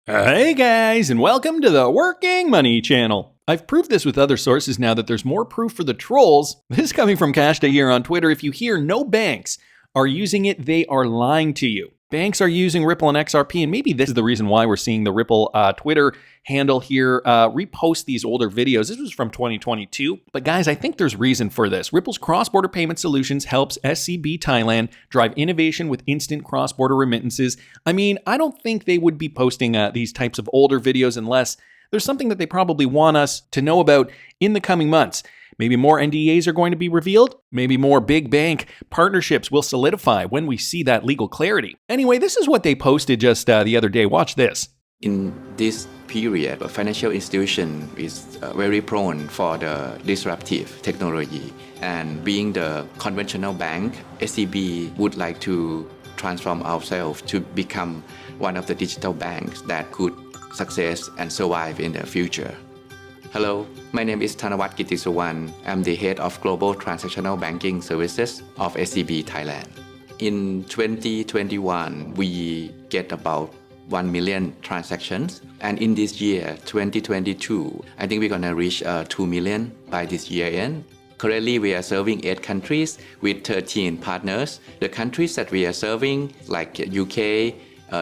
Hey guys, and welcome to the Working Money channel. I've proved this with other sources now that there's more proof for the trolls. This is coming from Cashday here on Twitter. If you hear no banks are using it, they are lying to you. Banks are using Ripple and XRP, and maybe this is the reason why we're seeing the Ripple Twitter handle here repost these older videos. This was from 2022. But guys, I think there's reason for this. Ripple's cross-border payment solutions helps SCB Thailand drive innovation with instant cross-border remittances. I mean, I don't think they would be posting these types of older videos unless there's something that they probably want us to know about in the coming months. Maybe more NDAs are going to be revealed. Maybe more big bank partnerships will solidify when we see that legal clarity. Anyway, this is what they posted just the other day. Watch this. In this period, a financial institution is very prone for the disruptive technology. And being the conventional bank, SCB would like to transform ourselves to become one of the digital banks that could success and survive in the future. Hello, my name is Thanawat Kittisuwan. I'm the head of Global Transactional Banking Services of SCB Thailand. In 2021, we get about 1 million transactions. And in this year, 2022, I think we're going to reach 2 million by this year end. Currently, we are serving 8 countries with 13 partners. The countries that we are serving, like UK,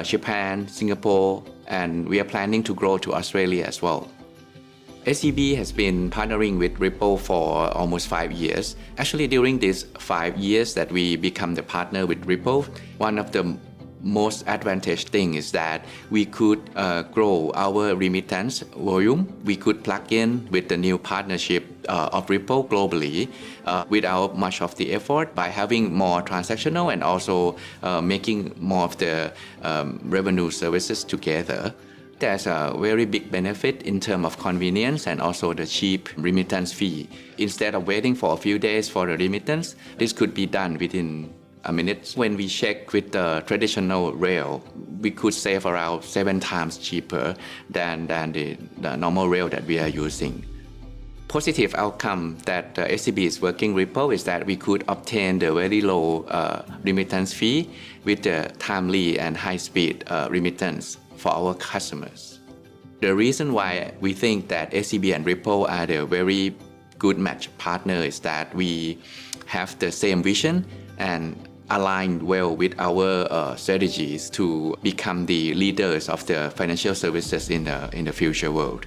Japan, Singapore, and we are planning to grow to Australia as well. SCB has been partnering with Ripple for almost 5 years. Actually, during these 5 years that we become the partner with Ripple, one of the most advantage thing is that we could grow our remittance volume. We could plug in with the new partnership of Ripple globally without much of the effort by having more transactional and also making more of the revenue services together. There's a very big benefit in terms of convenience and also the cheap remittance fee. Instead of waiting for a few days for the remittance, this could be done within a minute. When we check with the traditional rail, we could save around 7 times cheaper than the normal rail that we are using. Positive outcome that SCB is working Ripple is that we could obtain the very low remittance fee with the timely and high-speed remittance for our customers. The reason why we think that SCB and Ripple are the very good match partner is that we have the same vision and align well with our strategies to become the leaders of the financial services in the future world.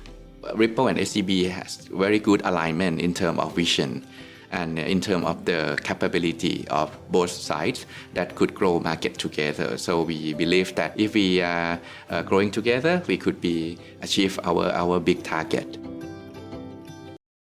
Ripple and SCB has very good alignment in terms of vision and in terms of the capability of both sides that could grow market together. So we believe that if we are growing together, we could achieve our big target.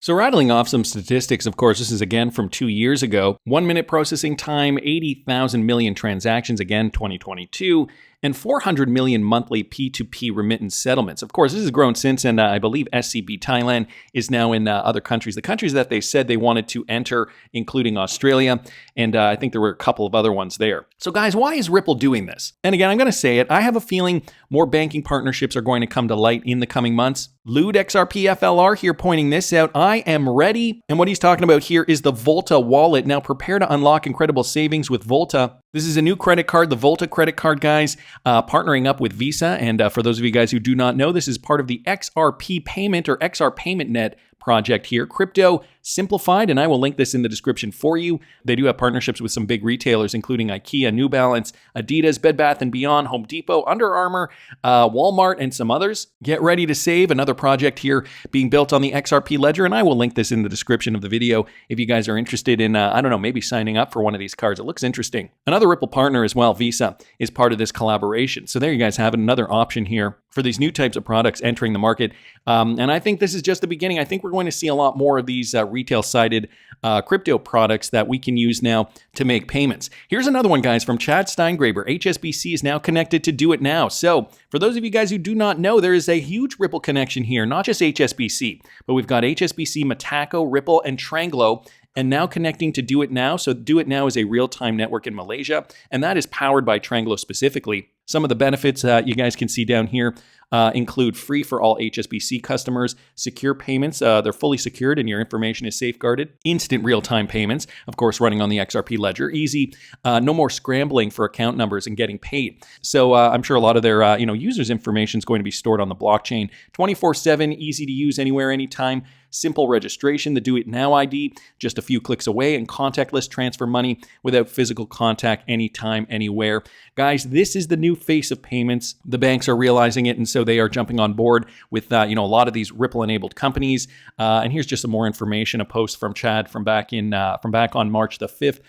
So rattling off some statistics, of course, this is again from 2 years ago. 1 minute processing time, 80,000 million transactions, again 2022, and 400 million monthly P2P remittance settlements. Of course, this has grown since, and I believe SCB Thailand is now in other countries. The countries that they said they wanted to enter, including Australia, and I think there were a couple of other ones there. So guys, why is Ripple doing this? And again, I'm going to say it, I have a feeling more banking partnerships are going to come to light in the coming months. Lewd XRP FLR here pointing this out. I am ready. And what he's talking about here is the Volta wallet. Now prepare to unlock incredible savings with Volta. This is a new credit card, the Volta credit card, guys, partnering up with Visa. And for those of you guys who do not know, this is part of the XRP payment or XR Payment Net project here, crypto simplified, and I will link this in the description for you. They do have partnerships with some big retailers, including IKEA, New Balance, Adidas, Bed Bath & Beyond, Home Depot, Under Armour, Walmart, and some others. Get ready to save. Another project here being built on the XRP ledger, and I will link this in the description of the video if you guys are interested in, I don't know, maybe signing up for one of these cards. It looks interesting. Another Ripple partner as well, Visa, is part of this collaboration. So there you guys have it, another option here for these new types of products entering the market. And I think this is just the beginning. I think we're going to see a lot more of these retail-sided crypto products that we can use now to make payments. Here's another one, guys, from Chad Steingraber. HSBC is now connected to Do It Now. So for those of you guys who do not know, there is a huge Ripple connection here, not just HSBC, but we've got HSBC, Mataco, Ripple, and Tranglo, and now connecting to Do It Now. So Do It Now is a real-time network in Malaysia, and that is powered by Tranglo specifically. Some of the benefits you guys can see down here include free for all HSBC customers, secure payments, they're fully secured and your information is safeguarded, instant real-time payments, of course running on the XRP ledger, easy, no more scrambling for account numbers and getting paid. So I'm sure a lot of their users' information is going to be stored on the blockchain, 24/7, easy to use anywhere, anytime. Simple registration, the Do It Now ID, just a few clicks away, and contactless transfer money without physical contact anytime, anywhere. Guys, this is the new face of payments. The banks are realizing it, and so they are jumping on board with a lot of these Ripple-enabled companies. And here's just some more information, a post from Chad from back on March the 5th.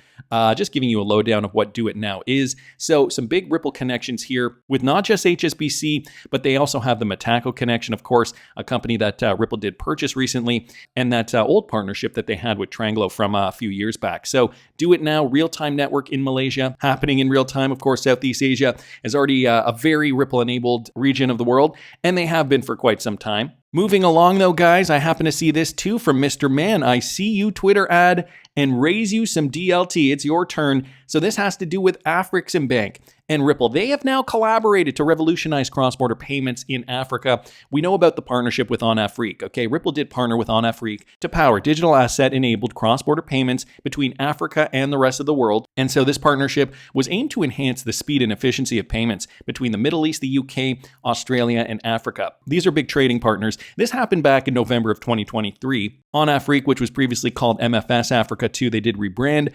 Just giving you a lowdown of what Do It Now is. So some big Ripple connections here with not just HSBC, but they also have the Metaco connection, of course, a company that Ripple did purchase recently, and that old partnership that they had with Tranglo from a few years back. So Do It Now, real-time network in Malaysia, happening in real time. Of course, Southeast Asia is already a very Ripple-enabled region of the world, and they have been for quite some time. Moving along though, guys, I happen to see this too from Mr. Man. I see you Twitter ad and raise you some DLT. It's your turn. So this has to do with Afreximbank and Ripple. They have now collaborated to revolutionize cross-border payments in Africa. We know about the partnership with OnAfrique. Okay, Ripple did partner with OnAfrique to power digital asset-enabled cross-border payments between Africa and the rest of the world. And so this partnership was aimed to enhance the speed and efficiency of payments between the Middle East, the UK, Australia, and Africa. These are big trading partners. This happened back in November of 2023. OnAfrique, which was previously called MFS Africa 2, they did rebrand.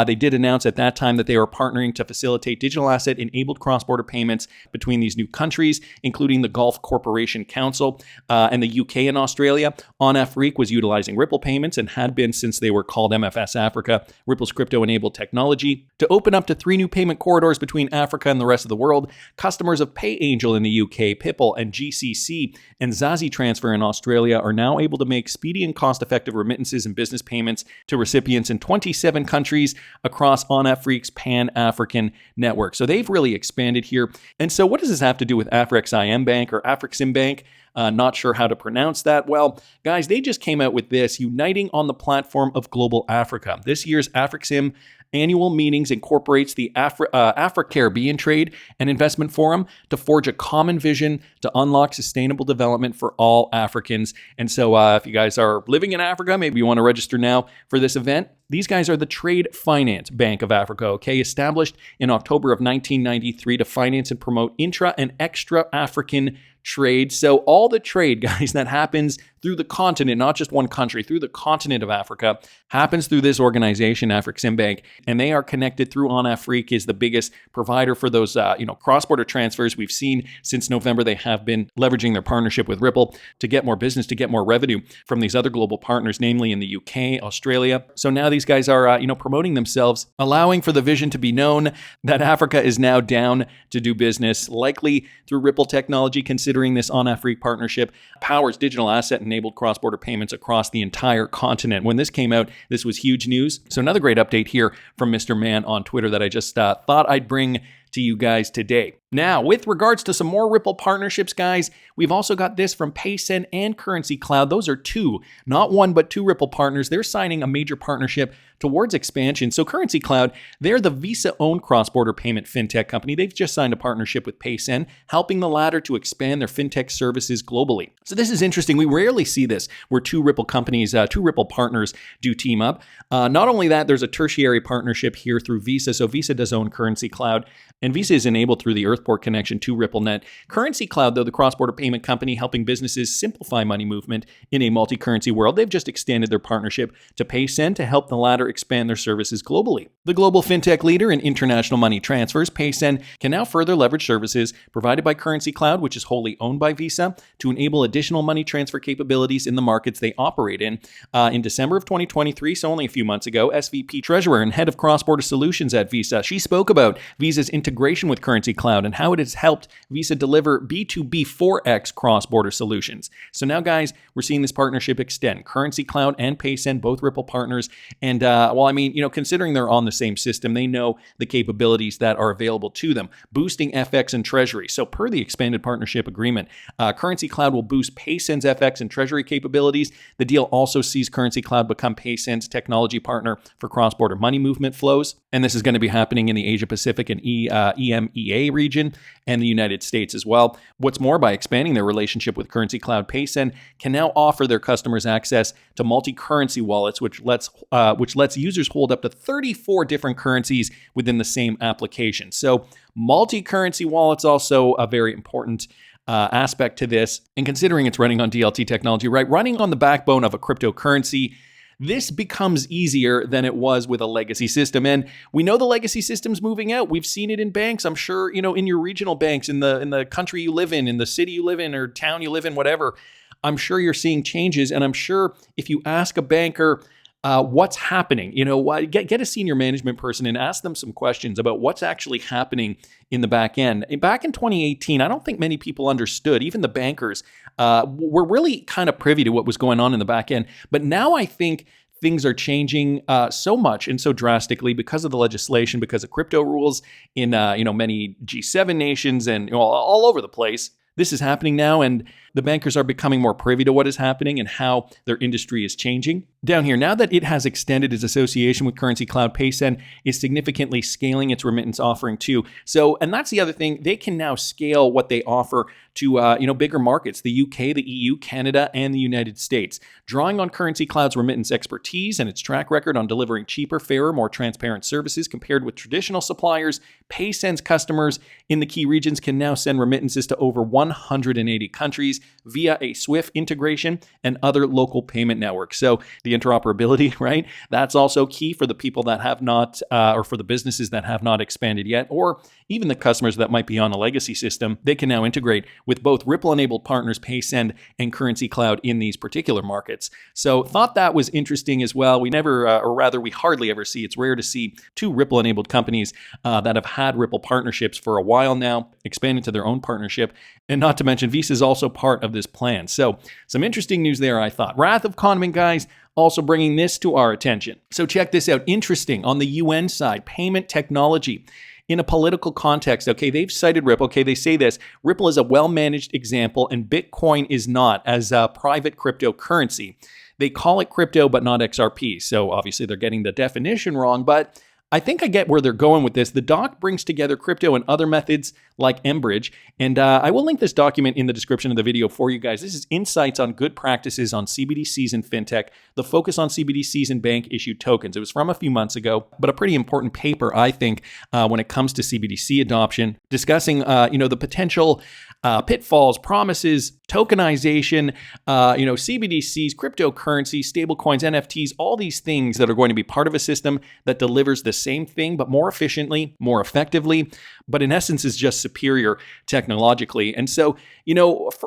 They did announce at that time that they were partnering to facilitate digital asset-enabled cross-border payments between these new countries, including the Gulf Corporation Council and the UK and Australia. OnAfrique was utilizing Ripple payments and had been since they were called MFS Africa, Ripple's crypto-enabled technology, to open up to 3 new payment corridors between Africa and the rest of the world. Customers of PayAngel in the UK, Pipple and GCC, and Zazi Transfer in Australia are now able to make speedy and cost-effective remittances and business payments to recipients in 27 countries across OnAfrique's Pan-African network. So they've really expanded here. And so what does this have to do with Afreximbank or Afreximbank? Not sure how to pronounce that. Well, guys, they just came out with this, uniting on the platform of Global Africa. This year's Afrexim annual meetings incorporates the Afro-Caribbean Trade and Investment Forum to forge a common vision to unlock sustainable development for all Africans. And so if you guys are living in Africa, maybe you want to register now for this event. These guys are the Trade Finance Bank of Africa, okay? Established in October of 1993 to finance and promote intra and extra-African trade. So all the trade, guys, that happens through the continent, not just one country, through the continent of Africa, happens through this organization, Afreximbank, and they are connected through OnAfrique, is the biggest provider for those, cross-border transfers. We've seen since November they have been leveraging their partnership with Ripple to get more business, to get more revenue from these other global partners, namely in the UK, Australia. So now these guys are, promoting themselves, allowing for the vision to be known that Africa is now down to do business, likely through Ripple technology, considering this OnAfrique partnership powers digital asset-enabled cross-border payments across the entire continent. When this came out, this was huge news. So another great update here from Mr. Man on Twitter that I just thought I'd bring to you guys today. Now, with regards to some more Ripple partnerships, guys, we've also got this from Pacen and Currency Cloud. Those are 2, not 1, but 2 Ripple partners. They're signing a major partnership towards expansion. So Currency Cloud, they're the Visa-owned cross-border payment fintech company. They've just signed a partnership with Pacen, helping the latter to expand their fintech services globally. So this is interesting. We rarely see this where 2 Ripple companies, 2 Ripple partners do team up. Not only that, there's a tertiary partnership here through Visa. So Visa does own Currency Cloud, and Visa is enabled through the Earthport connection to RippleNet. Currency Cloud, though, the cross-border payment company helping businesses simplify money movement in a multi-currency world, they've just extended their partnership to Pacen to help the latter expand their services globally. The global fintech leader in international money transfers, Pacen, can now further leverage services provided by Currency Cloud, which is wholly owned by Visa, to enable additional money transfer capabilities in the markets they operate in. In December of 2023, so only a few months ago, SVP Treasurer and Head of Cross-Border Solutions at Visa, she spoke about Visa's integration with Currency Cloud and how it has helped Visa deliver B2B 4X cross-border solutions. So now, guys, we're seeing this partnership extend. Currency Cloud and Pacen, both Ripple partners. And, considering they're on the same system, they know the capabilities that are available to them, boosting FX and Treasury. So per the expanded partnership agreement, Currency Cloud will boost Pacen's FX and Treasury capabilities. The deal also sees Currency Cloud become Pacen's technology partner for cross-border money movement flows. And this is going to be happening in the Asia Pacific and EMEA region. region and the United States as well. What's more, by expanding their relationship with currency cloud, Pacen can now offer their customers access to multi-currency wallets, which lets users hold up to 34 different currencies within the same application. So multi-currency wallets also a very important aspect to this. And considering it's running on DLT technology, right, running on the backbone of a cryptocurrency, this becomes easier than it was with a legacy system. And we know the legacy system's moving out. We've seen it in banks. I'm sure, in your regional banks, in the country you live in the city you live in, or town you live in, whatever. I'm sure you're seeing changes. And I'm sure if you ask a banker, what's happening, get a senior management person and ask them some questions about what's actually happening in the back end. Back in 2018, I don't think many people understood, even the bankers were really kind of privy to what was going on in the back end. But now I think things are changing so much and so drastically because of the legislation, because of crypto rules in many G7 nations and all over the place. This is happening now, and the bankers are becoming more privy to what is happening and how their industry is changing. Down here, now that it has extended its association with Currency Cloud, Pacen is significantly scaling its remittance offering too. So, and that's the other thing, they can now scale what they offer to bigger markets, the UK, the EU, Canada, and the United States. Drawing on Currency Cloud's remittance expertise and its track record on delivering cheaper, fairer, more transparent services compared with traditional suppliers, Pacen's customers in the key regions can now send remittances to over 180 countries via a SWIFT integration and other local payment networks. So the interoperability, right? That's also key for the people that have not, or for the businesses that have not expanded yet, or even the customers that might be on a legacy system. They can now integrate with both Ripple-enabled partners, Pacen and Currency Cloud in these particular markets. So thought that was interesting as well. We never, or rather we hardly ever see, it's rare to see two Ripple-enabled companies that have had Ripple partnerships for a while now, expanded to their own partnership. And not to mention, Visa is also part of this plan. So some interesting news there, I thought. Wrath of Kahneman, guys, also bringing this to our attention. So check this out. Interesting. On the UN side, payment technology. In a political context, okay, they've cited Ripple. Okay, they say this. Ripple is a well-managed example and Bitcoin is not, as a private cryptocurrency. They call it crypto, but not XRP. So obviously they're getting the definition wrong, but I think I get where they're going with this. The doc brings together crypto and other methods like Mbridge, and I will link this document in the description of the video for you guys. This is insights on good practices on CBDCs and fintech, the focus on CBDCs and bank-issued tokens. It was from a few months ago, but a pretty important paper, I think, when it comes to CBDC adoption, discussing the potential pitfalls, promises, tokenization, CBDCs, cryptocurrency, stablecoins, NFTs, all these things that are going to be part of a system that delivers the same thing, but more efficiently, more effectively, but in essence is just superior technologically. And so,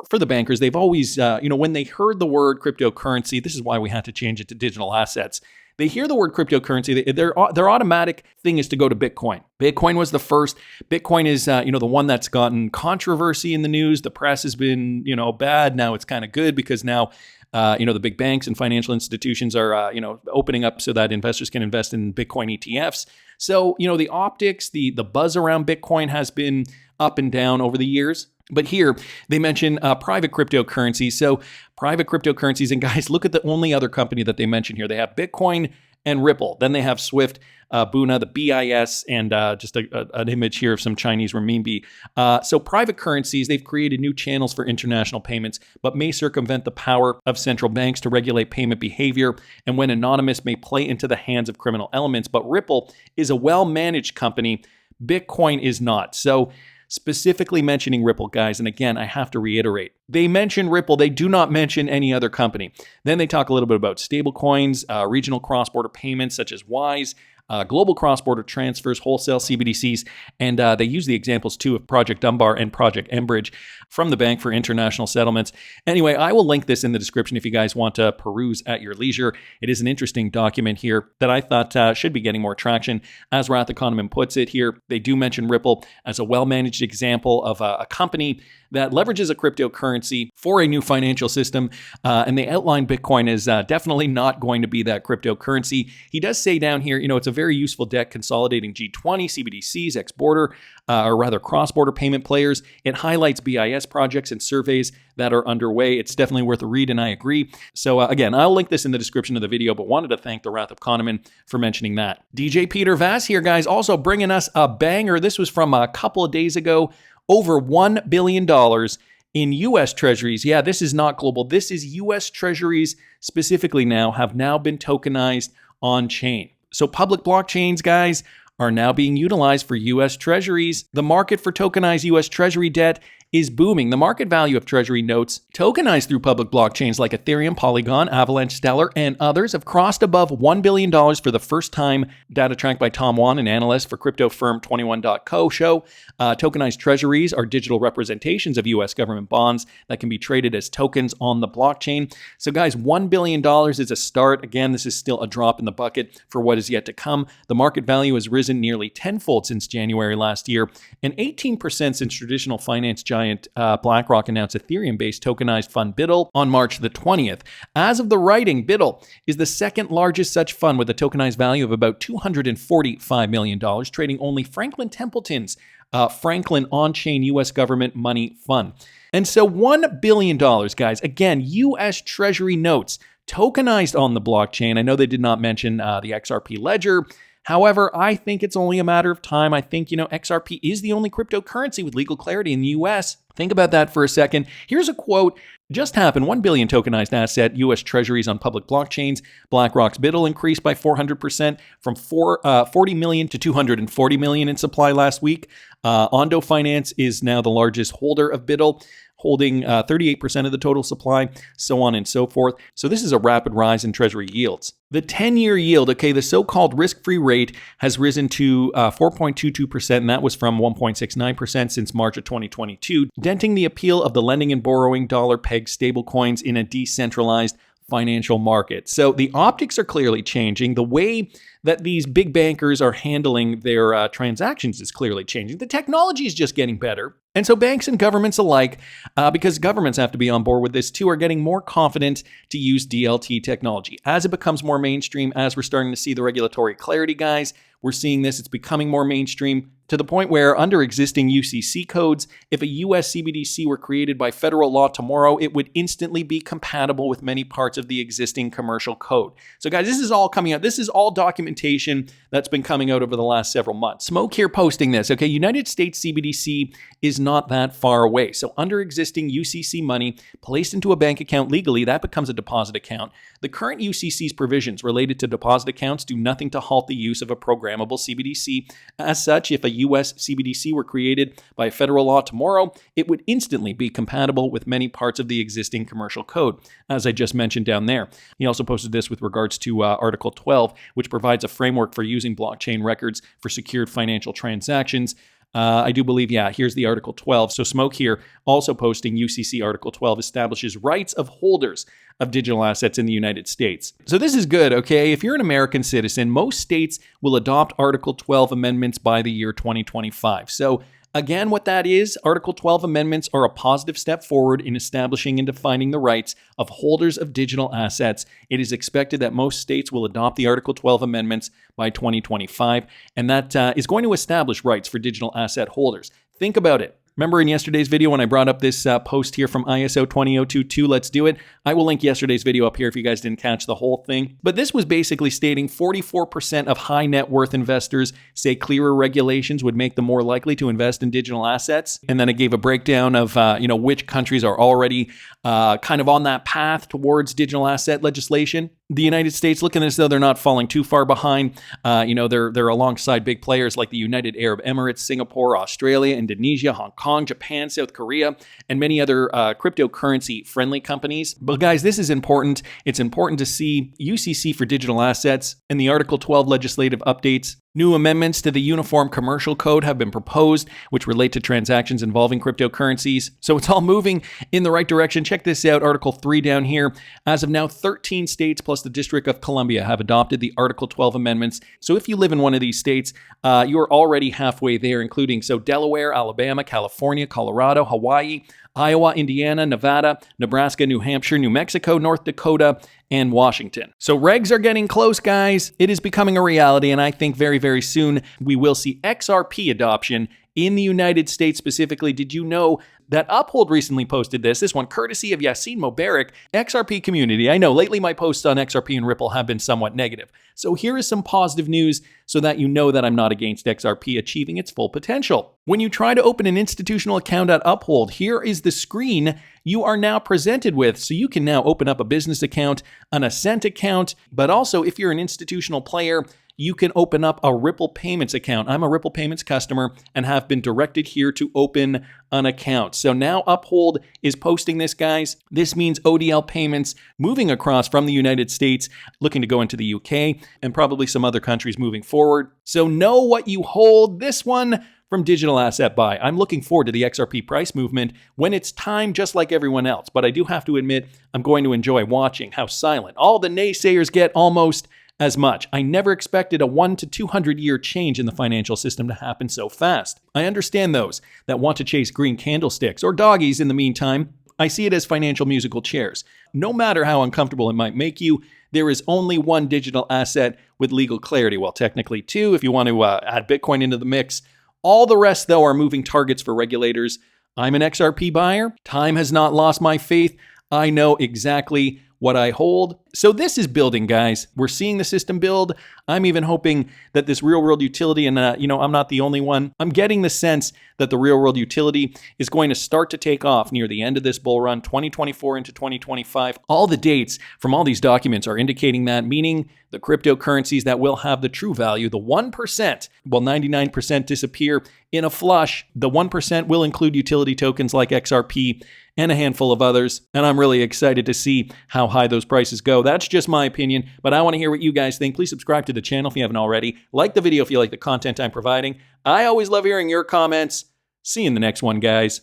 for the bankers, they've always, when they heard the word cryptocurrency, this is why we had to change it to digital assets. They hear the word cryptocurrency, their automatic thing is to go to Bitcoin. Bitcoin was the first. Bitcoin is, the one that's gotten controversy in the news. The press has been, bad. Now it's kind of good because now, the big banks and financial institutions are, opening up so that investors can invest in Bitcoin ETFs. So, the optics, the buzz around Bitcoin has been up and down over the years. But here they mention private cryptocurrencies. So private cryptocurrencies, and guys, look at the only other company that they mention here. They have Bitcoin and Ripple. Then they have SWIFT, Buna, the BIS, and just an image here of some Chinese renminbi. So private currencies, they've created new channels for international payments, but may circumvent the power of central banks to regulate payment behavior, and when anonymous may play into the hands of criminal elements. But Ripple is a well-managed company. Bitcoin is not. So specifically mentioning Ripple, guys, and again, I have to reiterate, they mention Ripple, they do not mention any other company. Then they talk a little bit about stablecoins, regional cross-border payments such as Wise, global cross-border transfers, wholesale CBDCs, and they use the examples too of Project Dunbar and Project Mbridge from the bank for international settlements. Anyway, I will link this in the description if you guys want to peruse at your leisure. It is an interesting document here that I thought should be getting more traction. As Wrath of Kahneman puts it here, they do mention Ripple as a well-managed example of a company that leverages a cryptocurrency for a new financial system. And they outline Bitcoin as definitely not going to be that cryptocurrency. He does say down here, it's a very useful deck consolidating G20, CBDCs, ex-border, or rather cross-border payment players. It highlights BIS projects and surveys that are underway. It's definitely worth a read, and I agree. So again, I'll link this in the description of the video, but wanted to thank the Wrath of Kahneman for mentioning that. DJ Peter Vass here, guys, also bringing us a banger. This was from a couple of days ago. Over $1 billion in US Treasuries. Yeah, this is not global. This is US Treasuries specifically have now been tokenized on chain. So public blockchains, guys, are now being utilized for US Treasuries. The market for tokenized US Treasury debt is booming. The market value of Treasury notes tokenized through public blockchains like Ethereum, Polygon, Avalanche, Stellar, and others have crossed above $1 billion for the first time. Data tracked by Tom Wan, an analyst for crypto firm 21.co show. Tokenized treasuries are digital representations of U.S. government bonds that can be traded as tokens on the blockchain. So guys, $1 billion is a start. Again, this is still a drop in the bucket for what is yet to come. The market value has risen nearly tenfold since January last year and 18% since traditional finance giant BlackRock announced Ethereum-based tokenized fund BITRUE on March the 20th. As of the writing, BITRUE is the second largest such fund with a tokenized value of about $245 million, trading only Franklin Templeton's Franklin on-chain U.S. government money fund. And so $1 billion, guys, again, U.S. Treasury notes tokenized on the blockchain. I know they did not mention the XRP ledger. However, I think it's only a matter of time. I think, XRP is the only cryptocurrency with legal clarity in the US. Think about that for a second. Here's a quote. Just happened. 1 billion tokenized asset U.S. Treasuries on public blockchains. BlackRock's BITRUE increased by 400% from 40 million to 240 million in supply last week. Ondo Finance is now the largest holder of BITRUE, holding 38% of the total supply, so on and so forth. So this is a rapid rise in Treasury yields. The 10-year yield, the so-called risk-free rate, has risen to 4.22%, and that was from 1.69% since March of 2022, denting the appeal of the lending and borrowing dollar-pegged stablecoins in a decentralized financial market. So the optics are clearly changing. The way that these big bankers are handling their transactions is clearly changing. The technology is just getting better. And so banks and governments alike, because governments have to be on board with this too, are getting more confident to use DLT technology. As it becomes more mainstream, as we're starting to see the regulatory clarity, guys, we're seeing this. It's becoming more mainstream to the point where under existing UCC codes, if a US CBDC were created by federal law tomorrow, it would instantly be compatible with many parts of the existing commercial code. So guys, this is all coming out. This is all documentation that's been coming out over the last several months. Smoke here posting this. United States CBDC is not that far away. So under existing UCC money placed into a bank account legally, that becomes a deposit account. The current UCC's provisions related to deposit accounts do nothing to halt the use of a programmable CBDC. As such, if a US CBDC were created by federal law tomorrow, it would instantly be compatible with many parts of the existing commercial code, as I just mentioned down there. He also posted this with regards to Article 12, which provides a framework for using blockchain records for secured financial transactions. I do believe, here's the Article 12. So Smoke here also posting UCC Article 12 establishes rights of holders of digital assets in the United States. So this is good, If you're an American citizen, most states will adopt Article 12 amendments by the year 2025. So again, what that is, Article 12 amendments are a positive step forward in establishing and defining the rights of holders of digital assets. It is expected that most states will adopt the Article 12 amendments by 2025, and that is going to establish rights for digital asset holders. Think about it. Remember in yesterday's video when I brought up this post here from ISO 20022, Let's Do It? I will link yesterday's video up here if you guys didn't catch the whole thing. But this was basically stating 44% of high net worth investors say clearer regulations would make them more likely to invest in digital assets. And then it gave a breakdown of which countries are already kind of on that path towards digital asset legislation. The United States, looking as though they're not falling too far behind. They're alongside big players like the United Arab Emirates, Singapore, Australia, Indonesia, Hong Kong, Japan, South Korea, and many other cryptocurrency-friendly companies. But guys, this is important. It's important to see UCC for digital assets and the Article 12 legislative updates New amendments to the Uniform Commercial Code have been proposed, which relate to transactions involving cryptocurrencies. So it's all moving in the right direction. Check this out, Article 3 down here. As of now, 13 states plus the District of Columbia have adopted the Article 12 amendments. So if you live in one of these states, you're already halfway there, including Delaware, Alabama, California, Colorado, Hawaii, Iowa, Indiana, Nevada, Nebraska, New Hampshire, New Mexico, North Dakota, and Washington. So regs are getting close, guys. It is becoming a reality, and I think very, very soon we will see XRP adoption in the United States specifically. Did you know that Uphold recently posted this one courtesy of Yassine Mubarak, XRP community. I know lately my posts on XRP and Ripple have been somewhat negative. So here is some positive news so that you know that I'm not against XRP achieving its full potential. When you try to open an institutional account at Uphold, here is the screen you are now presented with. So you can now open up a business account, an Ascent account, but also if you're an institutional player, you can open up a Ripple Payments account. I'm a Ripple Payments customer and have been directed here to open an account. So now Uphold is posting this, guys. This means ODL payments moving across from the United States, looking to go into the UK and probably some other countries moving forward. So know what you hold. This one from Digital Asset Buy. I'm looking forward to the XRP price movement when it's time, just like everyone else. But I do have to admit, I'm going to enjoy watching how silent all the naysayers get almost as much. I never expected a 1 to 200 year change in the financial system to happen so fast. I understand those that want to chase green candlesticks or doggies in the meantime. I see it as financial musical chairs. No matter how uncomfortable it might make you, there is only one digital asset with legal clarity. Well, technically two, if you want to add Bitcoin into the mix. All the rest, though, are moving targets for regulators. I'm an XRP buyer. Time has not lost my faith. I know exactly what I hold. So this is building, guys. We're seeing the system build. I'm even hoping that this real world utility, and I'm not the only one. I'm getting the sense that the real world utility is going to start to take off near the end of this bull run, 2024 into 2025. All the dates from all these documents are indicating that, meaning the cryptocurrencies that will have the true value, the 1%, will 99% disappear in a flush. The 1% will include utility tokens like XRP and a handful of others. And I'm really excited to see how high those prices go. That's just my opinion, but I want to hear what you guys think. Please subscribe to the channel if you haven't already. Like the video if you like the content I'm providing. I always love hearing your comments. See you in the next one, guys.